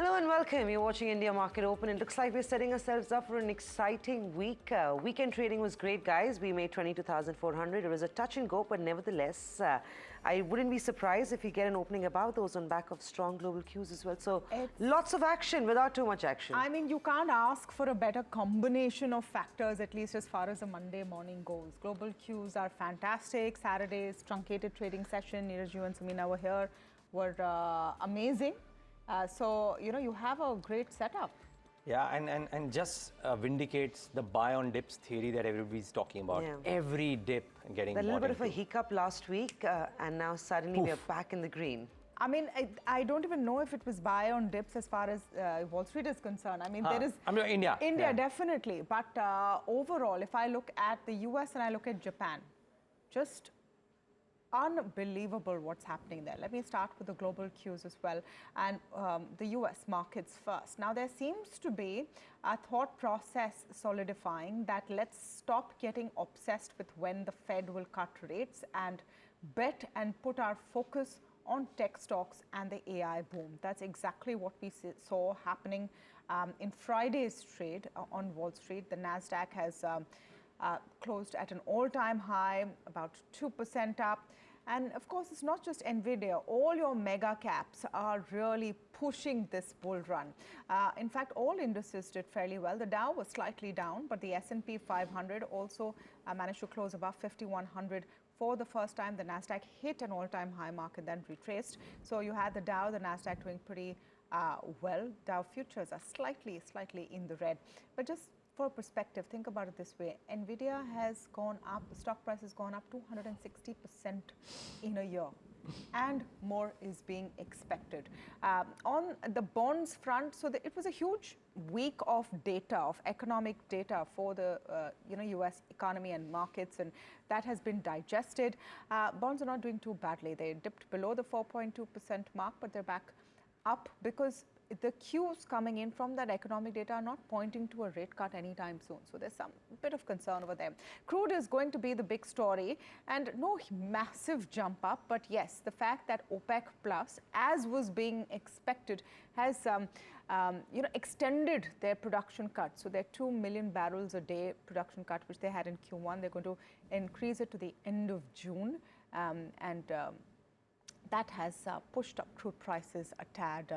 Hello and welcome. You're watching India Market Open. It looks like we're setting ourselves up for an exciting week. Weekend trading was great, guys. We made 22,400. It was a touch and go, but nevertheless, I wouldn't be surprised if we get an opening above those on back of strong global cues as well. So lots of action without too much action. I mean, you can't ask for a better combination of factors, at least as far as a Monday morning goes. Global cues are fantastic. Saturday's truncated trading session, Niraj, you and Samina were amazing. So, you know, you have a great setup. Yeah, and just vindicates the buy on dips theory that everybody's talking about. Yeah. Every dip getting a little bit of a hiccup last week, and now suddenly we're back in the green. I mean, I don't even know if it was buy on dips as far as Wall Street is concerned. I mean, there is... I mean, India. India, definitely. But overall, if I look at the US and I look at Japan, just unbelievable what's happening there. Let me start with the global cues as well, and the US markets first. Now, there seems to be a thought process solidifying that let's stop getting obsessed with when the Fed will cut rates and bet and put our focus on tech stocks and the AI boom. That's exactly what we saw happening in Friday's trade on Wall Street. The Nasdaq has closed at an all-time high, about 2% up. And of course, it's not just NVIDIA. All your mega caps are really pushing this bull run. In fact, all indices did fairly well. The Dow was slightly down, but the S&P 500 also managed to close above 5,100 for the first time. The Nasdaq hit an all-time high mark and then retraced. So you had the Dow, the Nasdaq doing pretty well. Dow futures are slightly in the red. But just for perspective, think about it this way. NVIDIA has gone up, the stock price has gone up 260% in a year, and more is being expected. On the bonds front, so it was a huge week of data, of economic data for the US economy and markets, and that has been digested. Bonds are not doing too badly. They dipped below the 4.2% mark, but they're back up because the cues coming in from that economic data are not pointing to a rate cut anytime soon. So there's some bit of concern over there. Crude is going to be the big story, and no massive jump up. But yes, the fact that OPEC Plus, as was being expected, has extended their production cut. So their 2 million barrels a day production cut, which they had in Q1, they're going to increase it to the end of June. That has pushed up crude prices a tad.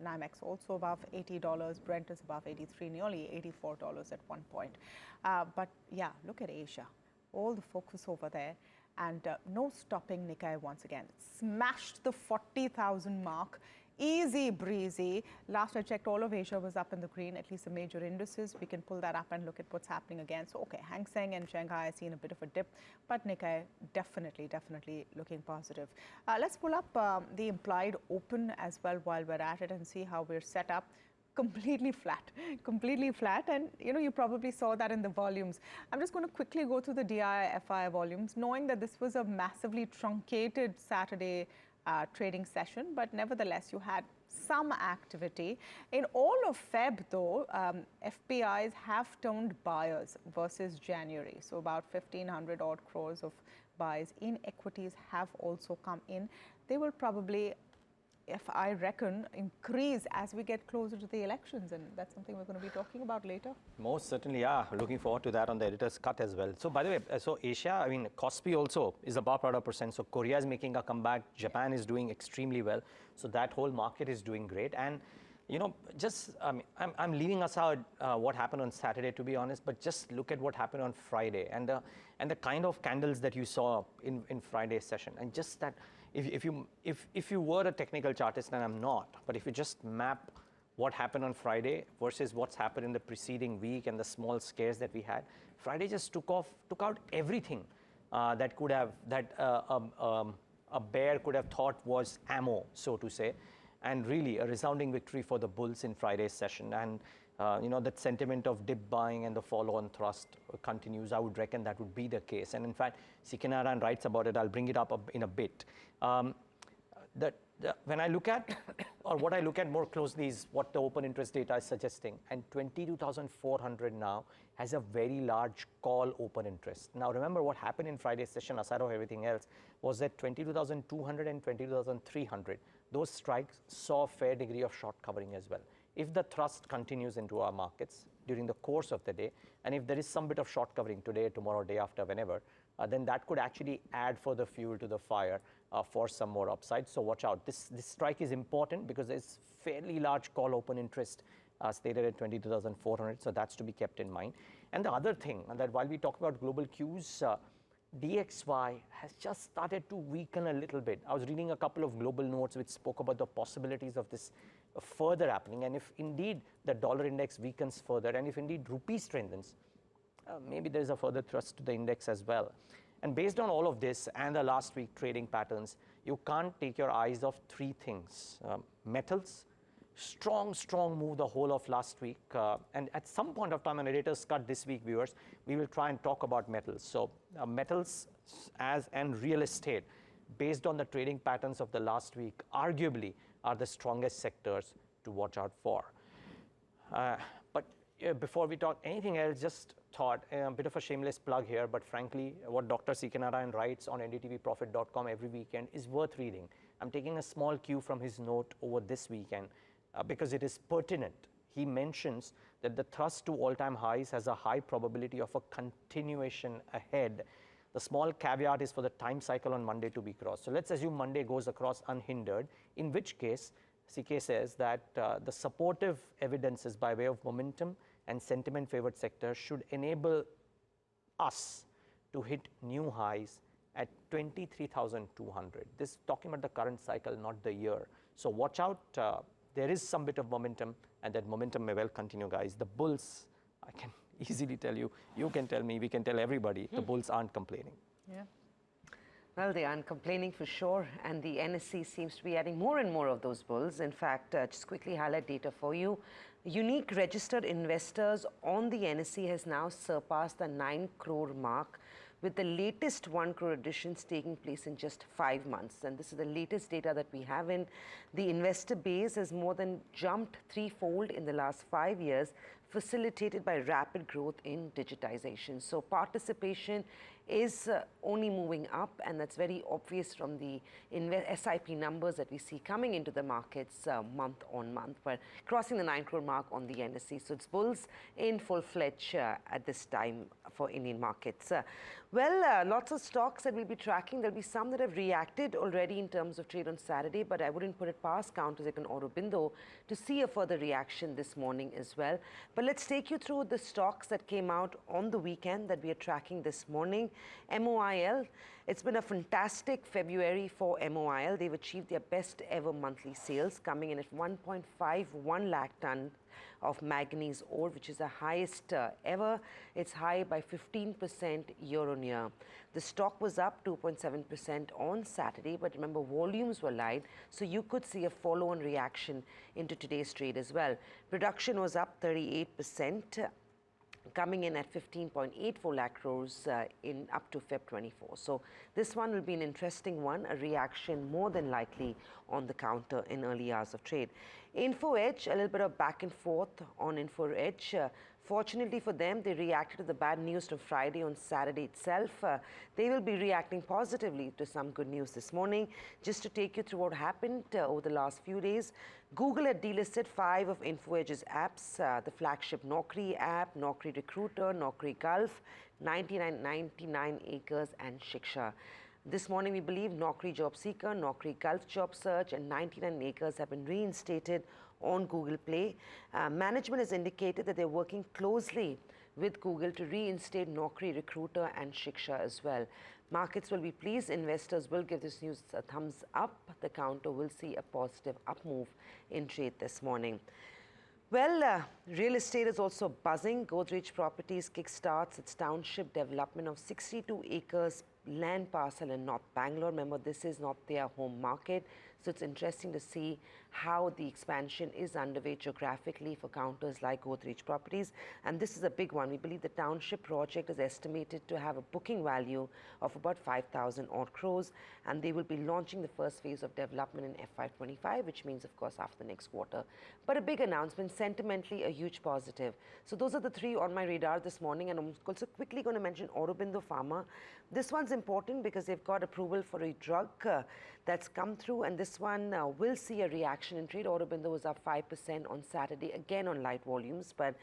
NYMEX also above $80. Brent is above 83, nearly $84 at one point. But yeah, look at Asia. All the focus over there. And no stopping Nikkei once again. It smashed the 40,000 mark. Easy breezy. Last I checked, all of Asia was up in the green, at least the major indices. We can pull that up and look at what's happening again. So, okay, Hang Seng and Shanghai have seen a bit of a dip, but Nikkei definitely looking positive. Let's pull up the implied open as well while we're at it and see how we're set up. Completely flat. And you probably saw that in the volumes. I'm just going to quickly go through the DI-FI volumes, knowing that this was a massively truncated Saturday trading session, but nevertheless, you had some activity. In all of Feb, though, FPIs have turned buyers versus January. So about 1,500 odd crores of buys in equities have also come in. They will probably, if I reckon, increase as we get closer to the elections, and that's something we're going to be talking about later. Most certainly, yeah. Looking forward to that on the editor's cut as well. So by the way, so Asia, I mean, Kospi also is above 0.5%. So Korea is making a comeback. Japan is doing extremely well. So that whole market is doing great. And just I'm leaving aside what happened on Saturday, to be honest, but just look at what happened on Friday and the kind of candles that you saw in Friday's session, and just that. If you were a technical chartist, and I'm not, but if you just map what happened on Friday versus what's happened in the preceding week and the small scares that we had, Friday just took out everything that a bear could have thought was ammo, so to say, and really a resounding victory for the bulls in Friday's session. And that sentiment of dip buying and the follow-on thrust continues. I would reckon that would be the case. And in fact, Sikinaran writes about it. I'll bring it up in a bit. When I look at, or what I look at more closely is what the open interest data is suggesting. And 22,400 now has a very large call open interest. Now, remember what happened in Friday's session, aside of everything else, was that 22,200 and 22,300 those strikes saw a fair degree of short covering as well. If the thrust continues into our markets during the course of the day, and if there is some bit of short covering today, tomorrow, day after, whenever, then that could actually add further fuel to the fire for some more upside. So watch out. This strike is important because there's fairly large call open interest stated at 22,400. So that's to be kept in mind. And the other thing, that while we talk about global cues, DXY has just started to weaken a little bit. I was reading a couple of global notes which spoke about the possibilities of this further happening. And if indeed the dollar index weakens further, and if indeed rupee strengthens, maybe there's a further thrust to the index as well. And based on all of this and the last week trading patterns, you can't take your eyes off three things. Metals, strong move the whole of last week. And at some point of time on Editor's Cut this week, viewers, we will try and talk about metals. So metals and real estate, based on the trading patterns of the last week, arguably are the strongest sectors to watch out for. But before we talk anything else, just thought, a bit of a shameless plug here, but frankly, what Dr. C.K. Narayan writes on NDTVProfit.com every weekend is worth reading. I'm taking a small cue from his note over this weekend because it is pertinent. He mentions that the thrust to all-time highs has a high probability of a continuation ahead. The small caveat is for the time cycle on Monday to be crossed. So let's assume Monday goes across unhindered, in which case CK says that the supportive evidences by way of momentum and sentiment favored sectors should enable us to hit new highs at 23,200. This is talking about the current cycle, not the year. So watch out. There is some bit of momentum, and that momentum may well continue, guys. The bulls, I can easily tell you, you can tell me, we can tell everybody, the bulls aren't complaining. Yeah. Well, they aren't complaining for sure, and the NSE seems to be adding more and more of those bulls. In fact, just quickly highlight data for you. Unique registered investors on the NSE has now surpassed the 9 crore mark, with the latest 1 crore additions taking place in just 5 months. And this is the latest data that we have in. The investor base has more than jumped threefold in the last 5 years, facilitated by rapid growth in digitization. So participation is only moving up, and that's very obvious from the SIP numbers that we see coming into the markets month on month. We're crossing the 9 crore mark on the NSE. So it's bulls in full-fledged at this time for Indian markets. Lots of stocks that we'll be tracking. There'll be some that have reacted already in terms of trade on Saturday, but I wouldn't put it past counters like an Aurobindo to see a further reaction this morning as well. But let's take you through the stocks that came out on the weekend that we are tracking this morning. MOIL, it's been a fantastic February for MOIL. They've achieved their best ever monthly sales, coming in at 1.51 lakh ton of manganese ore, which is the highest ever. It's high by 15% year on year. The stock was up 2.7% on Saturday, but remember, volumes were light, so you could see a follow-on reaction into today's trade as well. Production was up 38%. Coming in at 15.84 lakh crores in up to Feb 24. So this one will be an interesting one, a reaction more than likely on the counter in early hours of trade. Info Edge, a little bit of back and forth on Info Edge. Fortunately for them, they reacted to the bad news from Friday on Saturday itself. They will be reacting positively to some good news this morning. Just to take you through what happened over the last few days, Google had delisted 5 of Info Edge's apps, the flagship Naukri app, Naukri Recruiter, Naukri Gulf, 99 Acres, and Shiksha. This morning, we believe Naukri Job Seeker, Naukri Gulf Job Search, and 99 Acres have been reinstated on Google Play. Management has indicated that they're working closely with Google to reinstate Naukri Recruiter and Shiksha as well. Markets will be pleased. Investors will give this news a thumbs up. The counter will see a positive up move in trade this morning. Well, real estate is also buzzing. Godrej Properties kickstarts its township development of 62 acres land parcel in North Bangalore. Remember, this is not their home market, so it's interesting to see how the expansion is underway geographically for counters like Godrej Properties. And this is a big one. We believe the township project is estimated to have a booking value of about 5,000 odd crores, and they will be launching the first phase of development in FY25, which means, of course, after the next quarter. But a big announcement, sentimentally a huge positive. So those are the 3 on my radar this morning, and I'm also quickly going to mention Aurobindo Pharma. This one's important because they've got approval for a drug that's come through, and this one will see a reaction in trade. Aurobindo was up 5% on Saturday, again on light volumes, but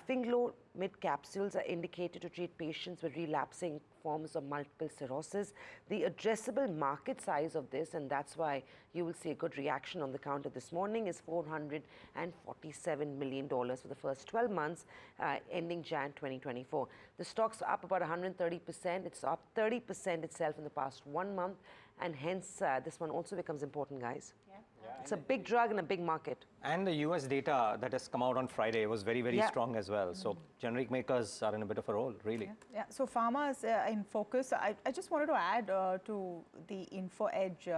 Finglo mid capsules are indicated to treat patients with relapsing forms of multiple sclerosis. The addressable market size of this, and that's why you will see a good reaction on the counter this morning, is $447 million for the first 12 months ending Jan 2024. The stock's up about 130%. It's up 30% itself in the past 1 month, and hence this one also becomes important, guys. It's a big drug and a big market. And the US data that has come out on Friday was very, very strong as well. So generic makers are in a bit of a role, really. So pharma is in focus. I just wanted to add to the Info Edge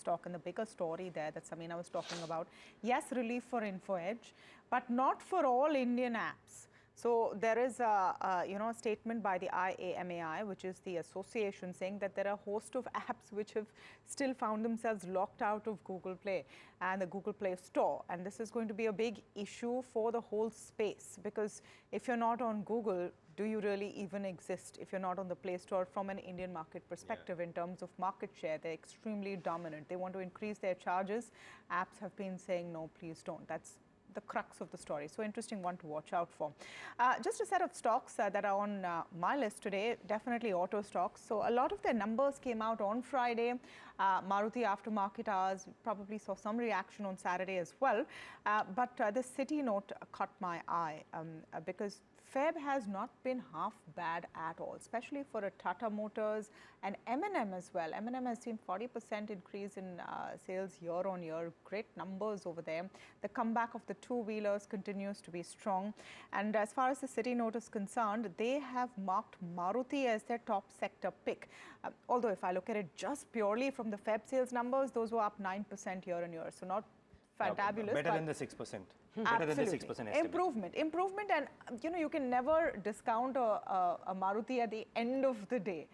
stock and the bigger story there that Samina was talking about. Yes, relief for Info Edge, but not for all Indian apps. So there is a statement by the IAMAI, which is the association, saying that there are a host of apps which have still found themselves locked out of Google Play and the Google Play Store. And this is going to be a big issue for the whole space, because if you're not on Google, do you really even exist? If you're not on the Play Store, from an Indian market perspective, in terms of market share, they're extremely dominant. They want to increase their charges. Apps have been saying, no, please don't. That's the crux of the story. So interesting one to watch out for. Just a set of stocks that are on my list today, definitely auto stocks. So a lot of their numbers came out on Friday. Maruti after market hours probably saw some reaction on Saturday as well. But the City note caught my eye because Feb has not been half bad at all, especially for a Tata Motors and M&M as well. M&M has seen 40% increase in sales year on year. Great numbers over there. The comeback of the two-wheelers continues to be strong. And as far as the City note is concerned, they have marked Maruti as their top sector pick. Although if I look at it just purely from the Feb sales numbers, those were up 9% year on year. So not fantabulous. Better than the 6%. Better than the 6% estimate. Improvement, and you can never discount a Maruti at the end of the day.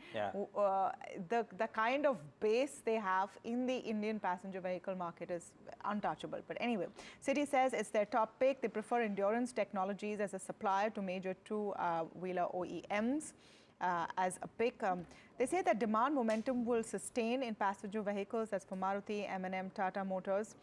The kind of base they have in the Indian passenger vehicle market is untouchable. But anyway, Citi says it's their top pick. They prefer Endurance Technologies as a supplier to major two-wheeler OEMs. As a pick. They say that demand momentum will sustain in passenger vehicles as for Maruti, M&M, Tata Motors.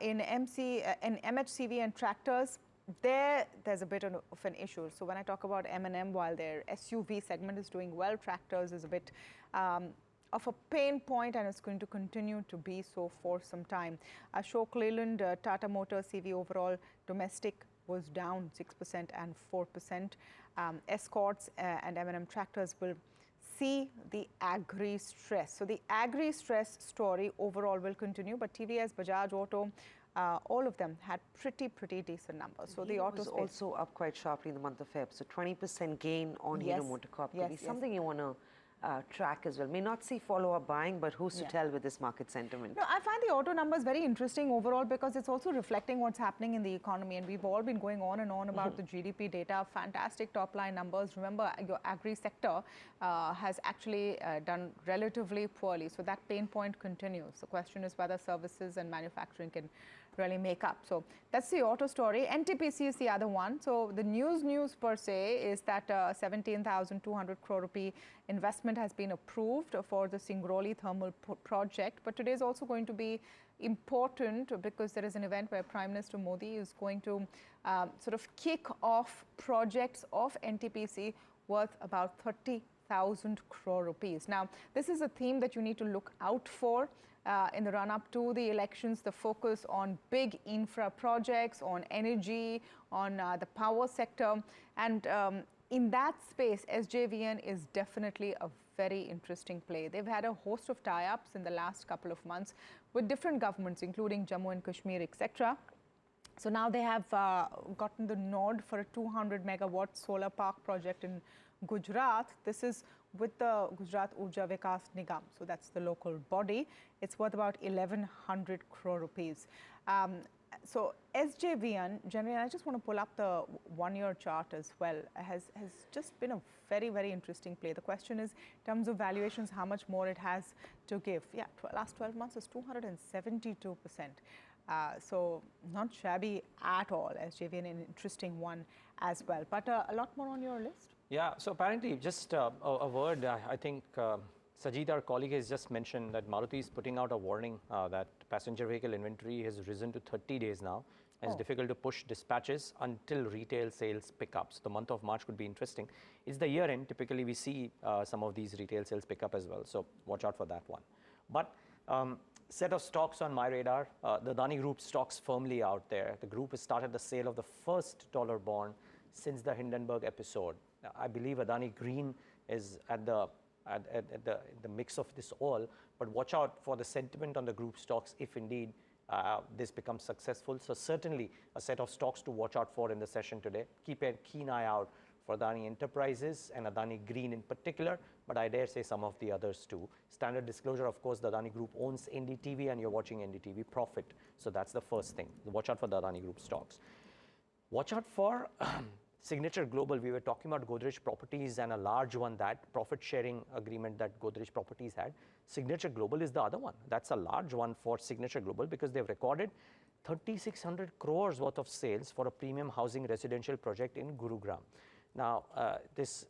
In MHCV and tractors, there's a bit of an issue. So when I talk about M&M, while their SUV segment is doing well, tractors is a bit of a pain point, and it's going to continue to be so for some time. Ashok Leyland, Tata Motors CV overall domestic was down 6% and 4%. Escorts and M&M tractors will see the agri-stress. So the agri-stress story overall will continue, but TVS, Bajaj Auto, all of them had pretty decent numbers. So the auto was space also up quite sharply in the month of Feb. So 20% gain on Hero MotoCorp could be something you want to track as well. May not see follow-up buying, but who's to tell with this market sentiment? No, I find the auto numbers very interesting overall because it's also reflecting what's happening in the economy, and we've all been going on and on about the GDP data, fantastic top-line numbers. Remember, your agri sector has actually done relatively poorly, so that pain point continues. The question is whether services and manufacturing can really make up. So that's the auto story. NTPC is the other one. So the news per se is that 17,200 crore rupee investment has been approved for the Singrauli thermal project. But today is also going to be important because there is an event where Prime Minister Modi is going to sort of kick off projects of NTPC worth about 30,000 crore rupees. Now, this is a theme that you need to look out for. In the run-up to the elections, the focus on big infra projects, on energy, on the power sector. And in that space, SJVN is definitely a very interesting play. They've had a host of tie-ups in the last couple of months with different governments, including Jammu and Kashmir, etc. So now they have gotten the nod for a 200 megawatt solar park project in Gujarat. This is with the Gujarat Urja Vikas Nigam. So that's the local body. It's worth about 1,100 crore rupees. So SJVN, generally, I just want to pull up the one-year chart as well, has just been a very interesting play. The question is, in terms of valuations, how much more it has to give. Yeah, last 12 months is 272%. So not shabby at all. SJVN, an interesting one as well. But a lot more on your list. Yeah, so apparently just a word, I think Sajid, our colleague, has just mentioned that Maruti is putting out a warning that passenger vehicle inventory has risen to 30 days now. It's difficult to push dispatches until retail sales pick up. So the month of March could be interesting. It's the year end. Typically, we see some of these retail sales pick up as well. So watch out for that one. But set of stocks on my radar. The Adani Group stocks firmly out there. The group has started the sale of the first dollar bond since the Hindenburg episode. I believe Adani Green is at the mix of this all, but watch out for the sentiment on the group stocks if indeed this becomes successful. So certainly a set of stocks to watch out for in the session today. Keep a keen eye out for Adani Enterprises and Adani Green in particular, but I dare say some of the others too. Standard disclosure, of course, the Adani Group owns NDTV and you're watching NDTV Profit. So that's the first thing. Watch out for the Adani Group stocks. Watch out for Signature Global. We were talking about Godrej Properties and a large one, that profit sharing agreement that Godrej Properties had. Signature Global is the other one. That's a large one for Signature Global because they've recorded 3,600 crores worth of sales for a premium housing residential project in Gurugram. Now, it's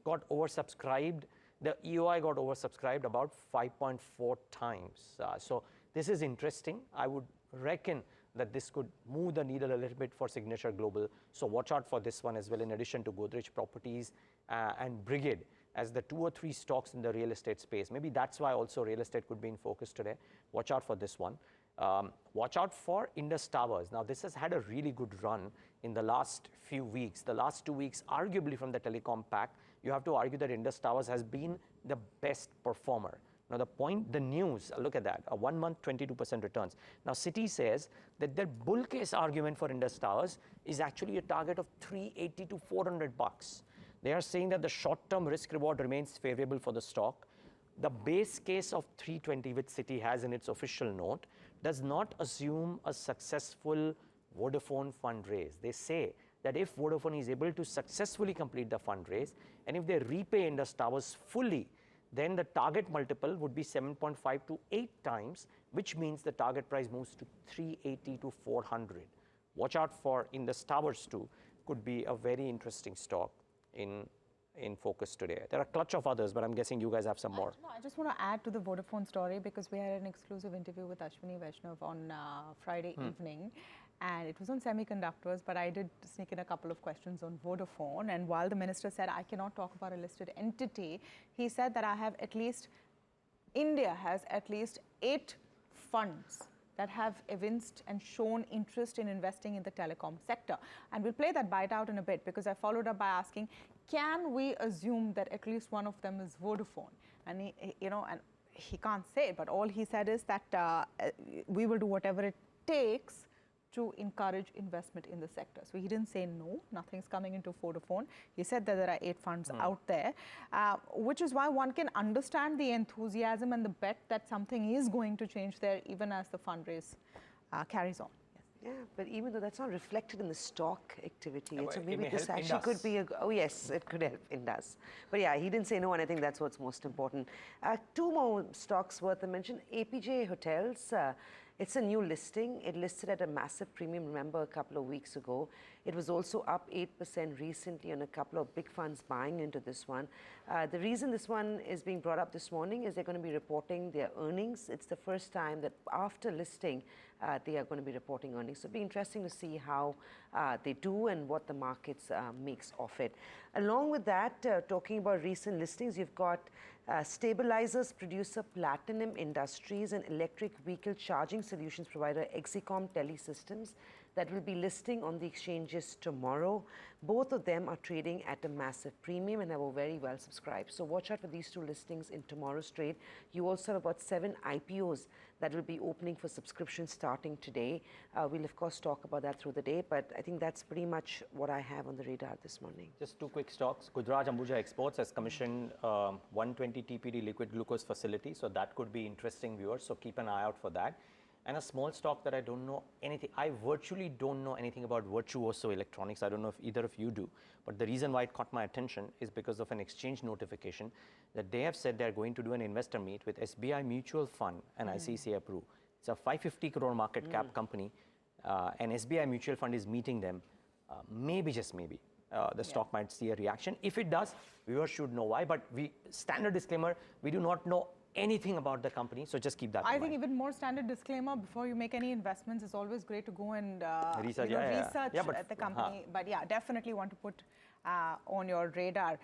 got oversubscribed. The EOI got oversubscribed about 5.4 times. So this is interesting. I would reckon that this could move the needle a little bit for Signature Global. So watch out for this one as well, in addition to Godrej Properties and Brigade as the 2 or 3 stocks in the real estate space. Maybe that's why also real estate could be in focus today. Watch out for this one. Watch out for Indus Towers. Now, this has had a really good run in the last few weeks. The last 2 weeks, arguably from the telecom pack, you have to argue that Indus Towers has been the best performer. Now, the news, look at that, a 1 month 22% returns. Now, Citi says that their bull case argument for Indus Towers is actually a target of 380 to 400 bucks. They are saying that the short-term risk reward remains favorable for the stock. The base case of 320, which Citi has in its official note, does not assume a successful Vodafone fundraise. They say that if Vodafone is able to successfully complete the fundraise, and if they repay Indus Towers fully, then the target multiple would be 7.5 to 8 times, which means the target price moves to 380 to 400. Watch out for Indus Towers too. Could be a very interesting stock in focus today. There are a clutch of others, but I'm guessing you guys have some more. I just want to add to the Vodafone story because we had an exclusive interview with Ashwini Vaishnav on Friday evening. And it was on semiconductors, but I did sneak in a couple of questions on Vodafone. And while the minister said, I cannot talk about a listed entity, he said that India has at least 8 funds that have evinced and shown interest in investing in the telecom sector. And we'll play that bite out in a bit because I followed up by asking, can we assume that at least one of them is Vodafone? And he can't say it, but all he said is that we will do whatever it takes to encourage investment in the sector. So he didn't say no, nothing's coming into Vodafone. He said that there are 8 funds out there, which is why one can understand the enthusiasm and the bet that something is going to change there even as the fundraise carries on. Yeah, but even though that's not reflected in the stock activity, Yeah, so it maybe may this help actually Indus. could be oh yes, it could help Indus. But yeah, he didn't say no, and I think that's what's most important. 2 more stocks worth a mention. APJ Hotels. It's a new listing. It listed at a massive premium, remember, a couple of weeks ago. It was also up 8% recently on a couple of big funds buying into this one. The reason this one is being brought up this morning is they're going to be reporting their earnings. It's the first time that after listing, they are going to be reporting earnings. So it'll be interesting to see how they do and what the markets makes of it. Along with that, talking about recent listings, you've got stabilizers producer Platinum Industries and electric vehicle charging solutions provider Exicom Telesystems that will be listing on the exchanges tomorrow. Both of them are trading at a massive premium and are very well subscribed. So watch out for these 2 listings in tomorrow's trade. You also have about 7 IPOs that will be opening for subscription starting today. We'll of course talk about that through the day, but I think that's pretty much what I have on the radar this morning. Just 2 quick stocks. Gujarat Ambuja Exports has commissioned 120 TPD liquid glucose facility, so that could be interesting, viewers. So keep an eye out for that. And a small stock that I don't know anything. I virtually don't know anything about Virtuoso Electronics. I don't know if either of you do. But the reason why it caught my attention is because of an exchange notification that they have said they're going to do an investor meet with SBI Mutual Fund and ICICI Pru. It's a 550 crore market cap company, and SBI Mutual Fund is meeting them, maybe, just maybe, the stock might see a reaction. If it does, viewers should know why. But standard disclaimer, we do not know anything about the company, so just keep that in mind. I think even more standard disclaimer, before you make any investments, it's always great to go and research, research the company. But yeah, definitely want to put on your radar.